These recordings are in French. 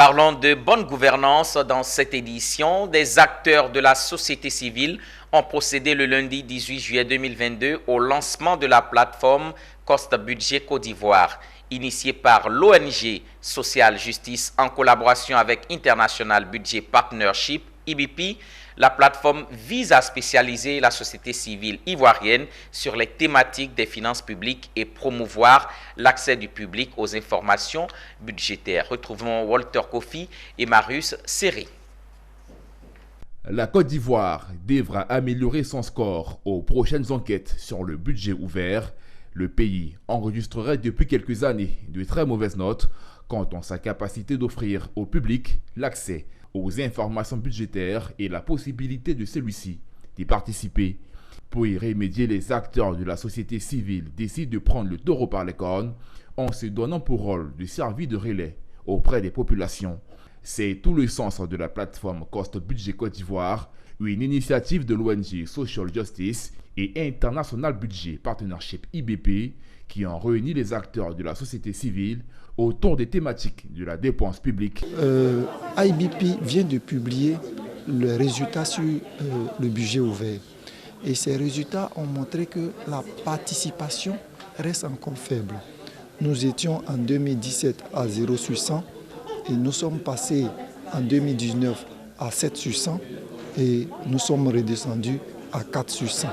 Parlons de bonne gouvernance dans cette édition. Des acteurs de la société civile ont procédé le lundi 18 juillet 2022 au lancement de la plateforme Cost Budget Côte d'Ivoire. Initiée par l'ONG Social Justice en collaboration avec International Budget Partnership, IBP, la plateforme vise à spécialiser la société civile ivoirienne sur les thématiques des finances publiques et promouvoir l'accès du public aux informations budgétaires. Retrouvons Walter Kofi et Marius Seri. La Côte d'Ivoire devra améliorer son score aux prochaines enquêtes sur le budget ouvert. Le pays enregistrerait depuis quelques années de très mauvaises notes quant à sa capacité d'offrir au public l'accès aux informations budgétaires et la possibilité de celui-ci d'y participer. Pour y remédier, les acteurs de la société civile décident de prendre le taureau par les cornes en se donnant pour rôle de servir de relais auprès des populations. C'est tout le sens de la plateforme Cost Budget Côte d'Ivoire, une initiative de l'ONG Social Justice et International Budget Partnership IBP qui ont réuni les acteurs de la société civile autour des thématiques de la dépense publique. IBP vient de publier le résultat sur le budget ouvert. Et ces résultats ont montré que la participation reste encore faible. Nous étions en 2017 à 0 sur 100 et nous sommes passés en 2019 à 7 sur 100 et nous sommes redescendus à 4 sur 100.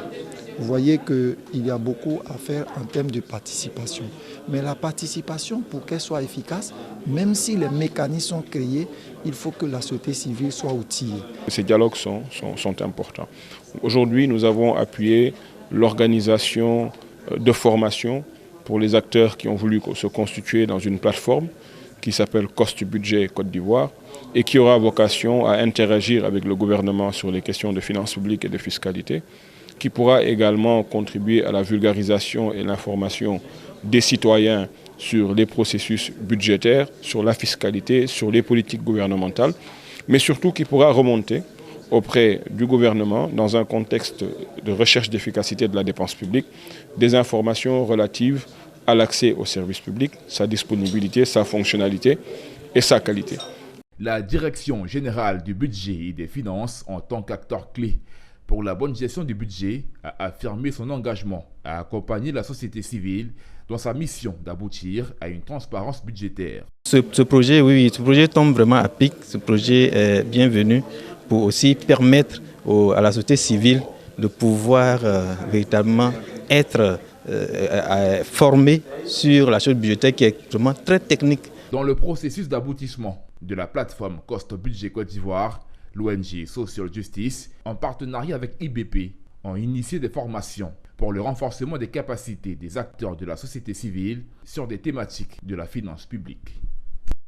Vous voyez qu'il y a beaucoup à faire en termes de participation. Mais la participation, pour qu'elle soit efficace, même si les mécanismes sont créés, il faut que la société civile soit outillée. Ces dialogues sont importants. Aujourd'hui, nous avons appuyé l'organisation de formation pour les acteurs qui ont voulu se constituer dans une plateforme qui s'appelle Cost Budget Côte d'Ivoire et qui aura vocation à interagir avec le gouvernement sur les questions de finances publiques et de fiscalité, qui pourra également contribuer à la vulgarisation et l'information des citoyens sur les processus budgétaires, sur la fiscalité, sur les politiques gouvernementales, mais surtout qui pourra remonter auprès du gouvernement, dans un contexte de recherche d'efficacité de la dépense publique, des informations relatives à l'accès aux services publics, sa disponibilité, sa fonctionnalité et sa qualité. La Direction générale du budget et des finances, en tant qu'acteur clé pour la bonne gestion du budget, a affirmé son engagement à accompagner la société civile dans sa mission d'aboutir à une transparence budgétaire. Ce projet tombe vraiment à pic. Ce projet est bienvenu pour aussi permettre à la société civile de pouvoir véritablement être formée sur la chose budgétaire qui est vraiment très technique. Dans le processus d'aboutissement de la plateforme Cost Budget Côte d'Ivoire, l'ONG Social Justice, en partenariat avec IBP, ont initié des formations pour le renforcement des capacités des acteurs de la société civile sur des thématiques de la finance publique.